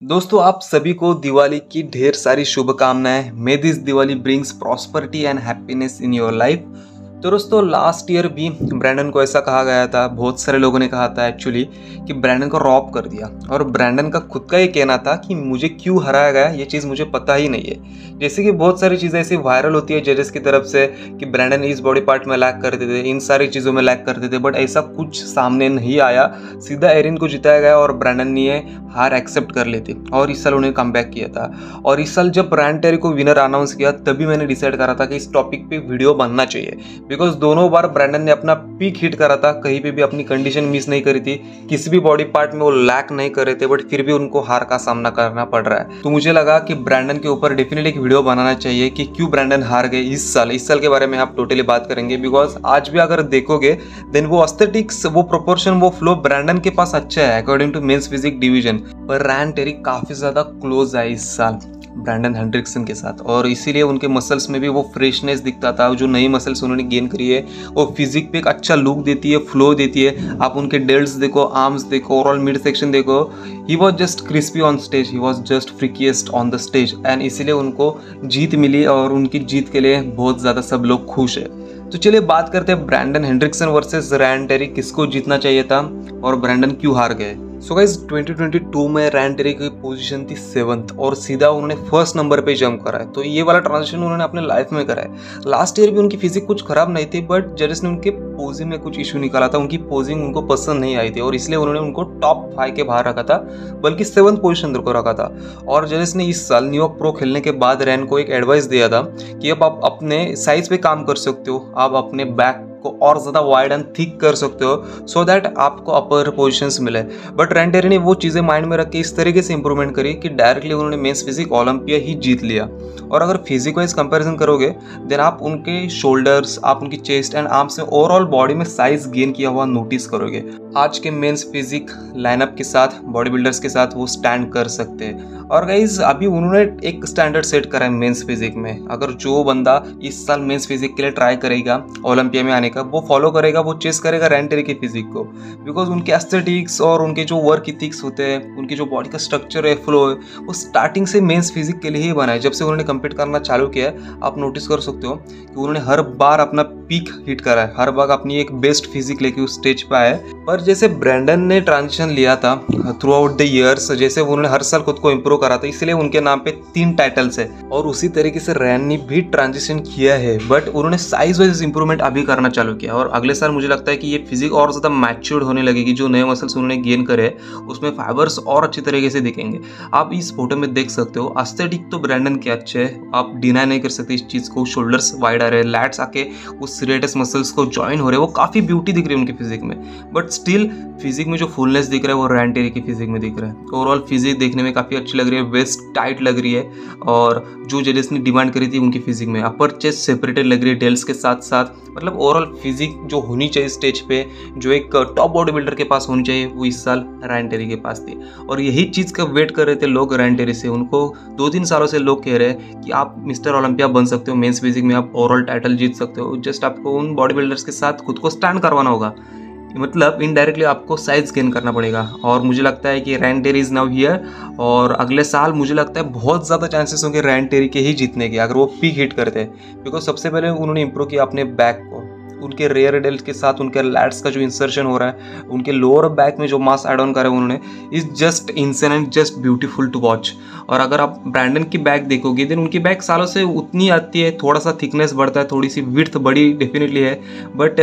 दोस्तों आप सभी को दिवाली की ढेर सारी शुभकामनाएं। May this Diwali brings prosperity and happiness in your life. तो दोस्तों लास्ट ईयर भी ब्रैंडन को ऐसा कहा गया था, बहुत सारे लोगों ने कहा था एक्चुअली कि ब्रैंडन को रॉब कर दिया। और ब्रैंडन का खुद का ये कहना था कि मुझे क्यों हराया गया ये चीज़ मुझे पता ही नहीं है। जैसे कि बहुत सारी चीज़ें ऐसी वायरल होती है जजेस की तरफ से कि ब्रैंडन इस बॉडी पार्ट में लैक करते थे, इन सारी चीज़ों में लैक करते थे, बट ऐसा कुछ सामने नहीं आया। सीधा एरिन को जिताया गया और ब्रैंडन ने हार एक्सेप्ट कर ली थी और इस साल उन्हें कम बैक किया था। और इस साल जब ब्रांड टेरी को विनर अनाउंस किया तभी मैंने डिसाइड करा था कि इस टॉपिक पे वीडियो बनना चाहिए, बिकॉज दोनों बार ब्रैंडन ने अपना पीक हिट करा था, कहीं पे भी अपनी कंडीशन मिस नहीं करी थी, किसी भी बॉडी पार्ट में वो लैक नहीं कर रहे थे, बट फिर भी उनको हार का सामना करना पड़ रहा है। तो मुझे लगा कि ब्रैंडन के ऊपर डेफिनेटली एक वीडियो बनाना चाहिए कि क्यों ब्रैंडन हार गए इस साल के बारे में आप टोटली बात करेंगे। बिकॉज आज भी अगर देखोगे देन वो एस्थेटिक्स, वो प्रोपोर्शन, वो फ्लो ब्रैंडन के पास अच्छा है according to men's physique division. पर रैन टेरी काफी ज्यादा क्लोज है इस साल ब्रैंडन हेंड्रिक्सन के साथ, और इसीलिए उनके मसल्स में भी वो फ्रेशनेस दिखता था। जो नई मसल्स उन्होंने गेन करी है वो फिजिक पे एक अच्छा लुक देती है, फ्लो देती है। आप उनके डेल्ट्स देखो, आर्म्स देखो, ओवरऑल मिड सेक्शन देखो, he was just crispy on stage, he was just freakiest on the stage, and इसीलिए उनको जीत मिली और उनकी जीत के लिए बहुत ज़्यादा सब लोग खुश है। तो चलिए बात करते हैं ब्रैंडन हेंड्रिक्सन वर्सेस रैन टेरी, किसको जीतना चाहिए था और ब्रैंडन क्यों हार गए। सो गाइस 2022 में रैन टेरी की पोजीशन थी 7th और सीधा उन्होंने फर्स्ट नंबर पे जंप करा है। तो ये वाला ट्रांजिशन उन्होंने अपने लाइफ में करा है। लास्ट ईयर भी उनकी फिजिक कुछ खराब नहीं थी, बट जजेस ने उनके पोजिंग में कुछ इशू निकाला था, उनकी पोजिंग उनको पसंद नहीं आई थी और इसलिए उन्होंने उनको टॉप 5 के बाहर रखा था, बल्कि 7th पोजीशन को रखा था। और जजेस ने इस साल न्यूयॉर्क प्रो खेलने के बाद रैन को एक एडवाइस दिया था कि अब आप अपने साइज पे काम कर सकते हो, आप अपने बैक को और ज्यादा वाइड एंड थिक कर सकते हो सो दैट आपको अपर पोजीशंस मिले। बट रैन टेरी ने वो चीजें माइंड में रख के इस तरीके से इंप्रूवमेंट करी कि डायरेक्टली उन्होंने मेंस फिजिक ओलंपिया ही जीत लिया। और अगर फिजिक वाइज कंपैरिजन करोगे देन आप उनके शोल्डर्स, आप उनकी चेस्ट एंड आर्म्स में ओवरऑल बॉडी में साइज गेन किया हुआ नोटिस करोगे। आज के मेंस फिजिक लाइनअप के साथ, बॉडी बिल्डर्स के साथ वो स्टैंड कर सकते हैं। और गाइज अभी उन्होंने एक स्टैंडर्ड सेट करा है मेंस फिजिक में। अगर जो बंदा इस साल मेंस फिजिक के लिए ट्राई करेगा ओलंपिया में आने का, वो फॉलो करेगा, वो चेस करेगा रैन टेरी की फिजिक को, बिकॉज उनके एस्थेटिक्स और उनके जो वर्क इथिक्स होते हैं, उनकी जो बॉडी का स्ट्रक्चर है, फ्लो है, वो स्टार्टिंग से मेंस फिजिक के लिए ही बना है। जब से उन्होंने कम्पीट करना चालू किया है आप नोटिस कर सकते हो कि उन्होंने हर बार अपना पीक हिट करा है, हर बार अपनी एक बेस्ट फिजिक लेके उस स्टेज पे आए। पर जैसे ब्रैंडन ने ट्रांजिशन लिया था थ्रू आउट द ईयर्स, जैसे उन्होंने हर साल खुद को इंप्रूव करा था, इसलिए उनके नाम पे 3 टाइटल्स है। और उसी तरीके से रैन ने भी ट्रांजिशन किया है, बट उन्होंने साइज वाइज इंप्रूवमेंट अभी करना चालू किया। और अगले साल मुझे लगता है कि ये फिजिक और ज्यादा मैच्योर्ड होने लगेगी। जो नए मसल्स उन्होंने गेन करे उसमें फाइबर्स और अच्छी तरीके से दिखेंगे। आप इस फोटो में देख सकते हो एस्थेटिक तो ब्रैंडन के अच्छे है, आप डिनाई नहीं कर सकते इस चीज को। शोल्डर्स वाइड आ रहे हैं, लैट्स आके उस सीरेटस मसल्स को ज्वाइन हो रहे हैं, वो काफी ब्यूटी दिख रही है उनकी फिजिक में। बट स्टिल फिजिक में जो फुलनेस दिख रहा है वो रैन टेरी की फिजिक में दिख रहा है। ओवरऑल फिजिक देखने में काफी अच्छी लग रही है, वेस्ट टाइट लग रही है, और जो जजेस ने डिमांड करी थी उनकी फिजिक में अपर चेस्ट सेपरेटेड लग रही है डेल्स के साथ साथ। मतलब ओवरऑल फिजिक जो होनी चाहिए स्टेज पे, जो एक टॉप बॉडी बिल्डर के पास होनी चाहिए, वो इस साल रैन टेरी के पास थी। और यही चीज का वेट कर रहे थे लोग रैन टेरी से। उनको 2-3 सालों से लोग कह रहे हैं कि आप मिस्टर ओलंपिया बन सकते हो, मेंस फिजिक में आप ओवरऑल टाइटल जीत सकते हो, जस्ट आपको उन बॉडी बिल्डर्स के साथ खुद को स्टैंड करवाना होगा। मतलब इनडायरेक्टली आपको साइज गेन करना पड़ेगा। और मुझे लगता है कि रैन टेरी इज नाउ हियर, और अगले साल मुझे लगता है बहुत ज़्यादा चांसेस होंगे रैन टेरी के ही जीतने के, अगर वो पीक हिट करते हैं। बिकॉज सबसे पहले उन्होंने इंप्रूव किया अपने बैक को, उनके रेयर डेल्ट के साथ उनके लैट्स का जो इंसर्शन हो रहा है, उनके लोअर बैक में जो मास एड ऑन करा है उन्होंने, is just insane and just beautiful to watch. और अगर आप ब्रैंडन की बैक देखोगे देन उनकी बैक सालों से उतनी आती है, थोड़ा सा थिकनेस बढ़ता है, थोड़ी सी विड्थ बड़ी डेफिनेटली है, बट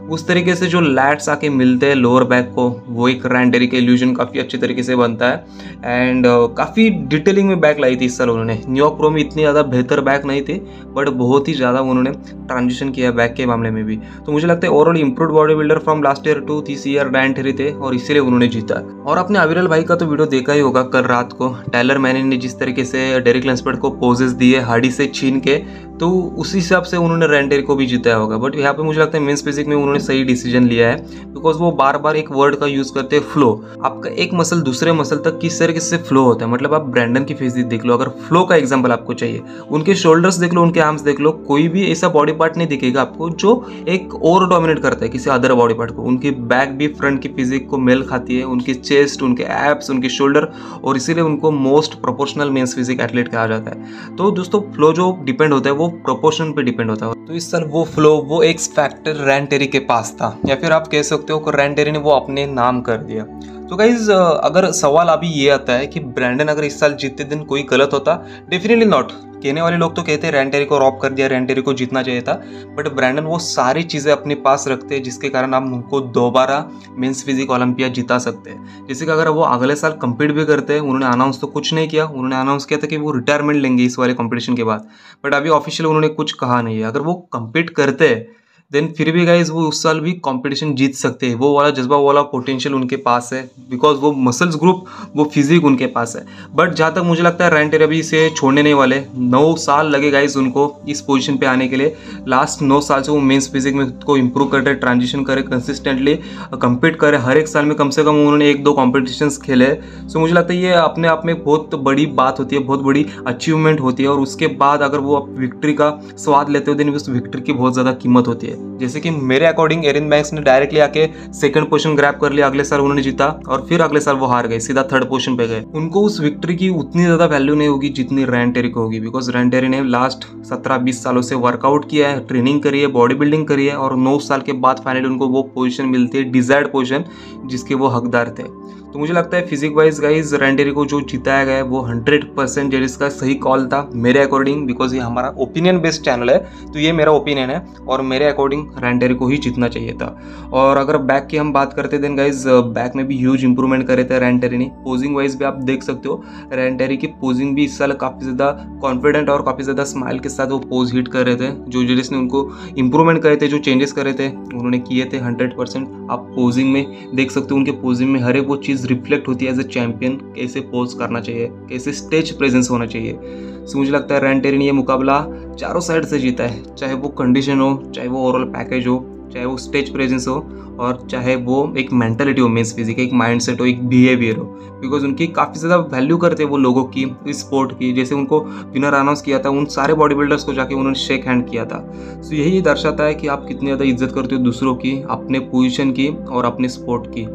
उस तरीके से जो लैट्स आके मिलते हैं लोअर बैक को, वो एक रैन टेरी का इल्यूजन काफ़ी अच्छी तरीके से बनता है। एंड काफ़ी डिटेलिंग में बैक लाई थी इस साल उन्होंने। न्यूयॉर्क प्रो में इतनी ज़्यादा बेहतर बैक नहीं थी, बट बहुत ही ज़्यादा उन्होंने ट्रांजिशन किया बैक के मामले में भी। तो मुझे लगता है overall improved body builder from last year to this year Ryan Terry थे, और इसीलिए उन्होंने जीता। और आपने अविरल भाई का तो वीडियो देखा ही होगा कल रात को, टायलर मैनिन ने जिस तरीके से डेरिक लैंसफोर्ड को पोजेस दिए हार्डी से छीन के, तो उसी हिसाब से उन्होंने रैंडेरी को भी जिताया होगा। बट यहाँ पे मुझे लगता है मेंस फिजिक में उन्होंने सही डिसीजन लिया है, बिकॉज वो बार बार एक वर्ड का यूज करते हैं, फ्लो। आपका एक मसल दूसरे मसल तक किस तरीके से फ्लो होता है। मतलब आप ब्रैंडन की फिजिक देख लो, अगर फ्लो का एग्जाम्पल आपको चाहिए, उनके शोल्डर्स देख लो, उनके आर्म्स देख लो, कोई भी ऐसा बॉडी पार्ट नहीं दिखेगा आपको जो एक और डोमिनेट करता है किसी अदर बॉडी पार्ट को। उनकी बैक भी फ्रंट की फिजिक को मेल खाती है, उनकी चेस्ट, उनके एब्स, उनके शोल्डर, और इसीलिए उनको most proportional men's physique athlete कहा जाता है। तो दोस्तों फ्लो जो डिपेंड होता है वो प्रोपोर्शन पे डिपेंड होता है। तो इस साल वो फ्लो, वो एक्स फैक्टर रैंडेरी के पास था, या फिर आप कह सकते हो कि रैंडेरी ने वो अपने नाम कर दिया। तो गाइज अगर सवाल अभी ये आता है कि ब्रैंडन अगर इस साल जीतते दिन कोई गलत होता, डेफिनेटली नॉट। कहने वाले लोग तो कहते हैं रैंडेरी को रॉब कर दिया, रैंडेरी को जीतना चाहिए था, बट ब्रैंडन वो सारी चीज़ें अपने पास रखते हैं जिसके कारण आप उनको दोबारा मेंस फिजिक ओलंपिया जिता सकते हैं। जैसे कि अगर वो अगले साल कम्पीट भी करते हैं, उन्होंने अनाउंस तो कुछ नहीं किया, उन्होंने अनाउंस किया था कि वो रिटायरमेंट लेंगे इस वाले कॉम्पिटिशन के बाद, बट अभी ऑफिशियल उन्होंने कुछ कहा नहीं है। अगर वो कम्पीट करते हैं देन फिर भी गाइज वो उस साल भी कंपटीशन जीत सकते हैं। वो वाला जज्बा, वो वाला पोटेंशियल उनके पास है, बिकॉज वो मसल्स ग्रुप, वो फिजिक उनके पास है। बट जहाँ तक मुझे लगता है रैंडेरी अभी इसे छोड़ने नहीं वाले। 9 साल लगे गाइज उनको इस पोजीशन पे आने के लिए। लास्ट 9 साल से वो मेंस फिजिक में को इम्प्रूव कर रहे, ट्रांजिशन करे, कंसिस्टेंटली कम्पीट करे। हर एक साल में कम से कम उन्होंने 1-2 कॉम्पिटिशन खेले। सो मुझे लगता है ये अपने आप में बहुत बड़ी बात होती है, बहुत बड़ी अचीवमेंट होती है। और उसके बाद अगर वो विक्ट्री का स्वाद लेते हो देन उस विक्ट्री की बहुत ज़्यादा कीमत होती है। जैसे कि मेरे अकॉर्डिंग एरिन बैंक्स ने डायरेक्टली आके सेकंड पोजीशन ग्रैब कर लिया, अगले साल उन्होंने जीता, और फिर अगले साल वो हार गए, सीधा थर्ड पोजीशन पे गए। उनको उस विक्ट्री की उतनी ज़्यादा वैल्यू नहीं होगी जितनी रैंडेरी को होगी, बिकॉज रैंडेरी ने लास्ट 17-20 सालों से वर्कआउट किया है, ट्रेनिंग करी है, बॉडी बिल्डिंग करी है, और 9 साल के बाद फाइनली उनको वो पोजीशन मिलती है, डिजायर्ड पोजीशन जिसके वो हकदार थे। तो मुझे लगता है फिजिक वाइज गाइज रैंडेरी को जो जिताया गया है वो 100% जजेस का सही कॉल था मेरे अकॉर्डिंग, बिकॉज ये हमारा ओपिनियन बेस्ड चैनल है, तो ये मेरा ओपिनियन है, और मेरे अकॉर्डिंग रैंडेरी को ही जीतना चाहिए था। और अगर बैक की हम बात करते देन गाइज बैक में भी ह्यूज इंप्रूवमेंट करे थे रैंडेरी ने। पोजिंग वाइज भी आप देख सकते हो, रैंडेरी की पोजिंग भी इस साल काफ़ी ज़्यादा कॉन्फिडेंट और काफ़ी ज़्यादा स्माइल के साथ वो पोज हिट कर रहे थे। जो जजेस ने उनको इंप्रूवमेंट करे थे, जो चेंजेस करे थे, उन्होंने किए थे 100%। आप पोजिंग में देख सकते हो, उनके पोजिंग में हर एक वो चीज़ रिफ्लेक्ट होती है एज ए चैंपियन, कैसे पोज करना चाहिए, कैसे स्टेज प्रेजेंस होना चाहिए। सो मुझे लगता है रैंडेरी ने ये मुकाबला चारों साइड से जीता है, चाहे वो कंडीशन हो, चाहे वो ओवरऑल पैकेज हो, चाहे वो स्टेज प्रेजेंस हो, और चाहे वो एक मेंटालिटी हो, मेंस फिजिक, एक माइंडसेट हो, एक बिहेवियर हो, बिकॉज उनकी काफ़ी ज़्यादा वैल्यू करते हैं वो लोगों की, इस स्पोर्ट की। जैसे उनको विनर अनाउंस किया था, उन सारे बॉडी बिल्डर्स को जाके उन्होंने शेक हैंड किया था। सो यही दर्शाता है कि आप कितनी ज़्यादा इज्जत करते हो दूसरों की, अपने पोजीशन की और अपने स्पोर्ट की।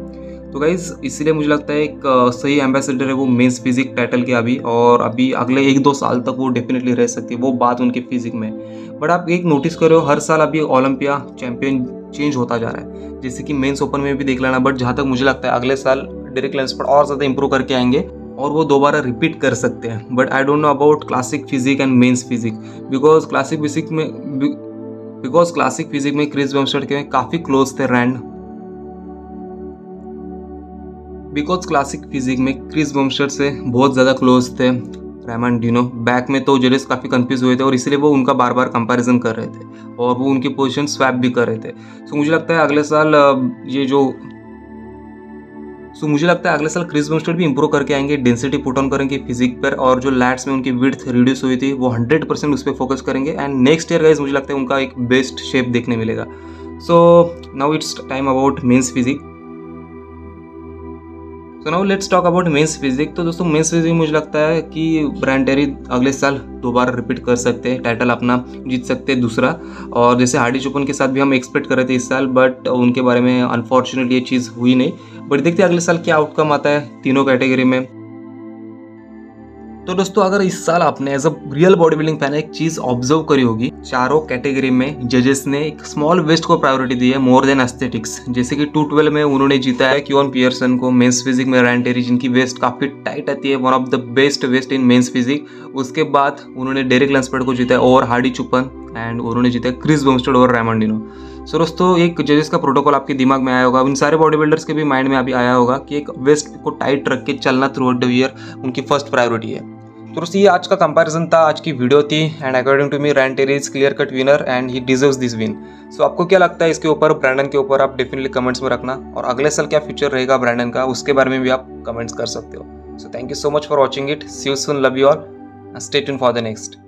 तो गाइज इसीलिए मुझे लगता है एक सही एम्बेसडर है वो मेंस फिजिक टाइटल के अभी, और अभी अगले 1-2 साल तक वो डेफिनेटली रह सकती है, वो बात उनके फिजिक में। बट आप एक नोटिस करो, हर साल अभी ओलंपिया चैंपियन चेंज होता जा रहा है, जैसे कि मेंस ओपन में भी देख लेना। बट जहाँ तक मुझे लगता है अगले साल डेरिक लैंसफोर्ड और ज़्यादा इंप्रूव करके आएंगे और वो दोबारा रिपीट कर सकते हैं। But I don't know about classic physique and men's physique, because classic physique में क्रिस बमस्टेड के काफ़ी क्लोज थे रैंड, बिकॉज क्लासिक फिजिक में क्रिस बमस्टेड से बहुत ज़्यादा क्लोज थे रेमंड डिनो। बैक में तो जजेस काफ़ी कंफ्यूज हुए थे और इसलिए वो उनका बार बार कंपैरिजन कर रहे थे और वो उनकी पोजीशन स्वैप भी कर रहे थे। सो मुझे लगता है अगले साल क्रिस बमस्टेड भी इंप्रूव करके आएंगे, डेंसिटी पुट ऑन करेंगे फिजिक पर, और जो लैट्स में उनकी विड्थ रिड्यूस हुई थी वो 100% उस पर फोकस करेंगे। एंड नेक्स्ट ईयर गाइस मुझे लगता है उनका एक बेस्ट शेप देखने मिलेगा। So now it's time about men's physique. So now let's talk about men's physique. तो दोस्तों मेंस फिजिक मुझे लगता है कि ब्रायन टेरी अगले साल दोबारा रिपीट कर सकते हैं, टाइटल अपना जीत सकते हैं दूसरा। और जैसे हार्डी चुपन के साथ भी हम एक्सपेक्ट कर रहे थे इस साल, बट उनके बारे में अनफॉर्चुनेटली ये चीज़ हुई नहीं। बट देखते हैं अगले साल क्या आउटकम आता है तीनों कैटेगरी में। तो दोस्तों अगर इस साल आपने as a real body building fan एक चीज ऑब्जर्व करी होगी, चारों कैटेगरी में जजेस ने एक स्मॉल वेस्ट को प्रायोरिटी दी है मोर देन एस्थेटिक्स। जैसे कि 212 में उन्होंने जीता है क्योन पियर्सन को, मेंस फिजिक में रैन टेरी जिनकी वेस्ट काफी टाइट आती है, one of the best waist in men's physique. उसके बाद उन्होंने डेरिक लैंसफोर्ड को जीता है और हार्डी चुपन, एंड उन्होंने जीता है क्रिस बमस्टेड और रेमंड डिनो। सो दोस्तों एक जजेस का प्रोटोकॉल आपके दिमाग में आया होगा, इन सारे बॉडी बिल्डर्स के भी माइंड में अभी आया होगा कि एक वेस्ट को टाइट रख के चलना थ्रू आउट द ईयर उनकी फर्स्ट प्रायोरिटी है। तो दोस्तों ये आज का कंपैरिजन था, आज की वीडियो थी, and according to me Ryan Terry is clear cut winner and he deserves this win. So आपको क्या लगता है इसके ऊपर, ब्रैंडन के ऊपर, आप डेफिनेटली कमेंट्स में रखना, और अगले साल क्या फ्यूचर रहेगा ब्रैंडन का उसके बारे में भी आप कमेंट्स कर सकते हो। So thank you so much for watching it, see you soon, love you all, stay tuned for the next.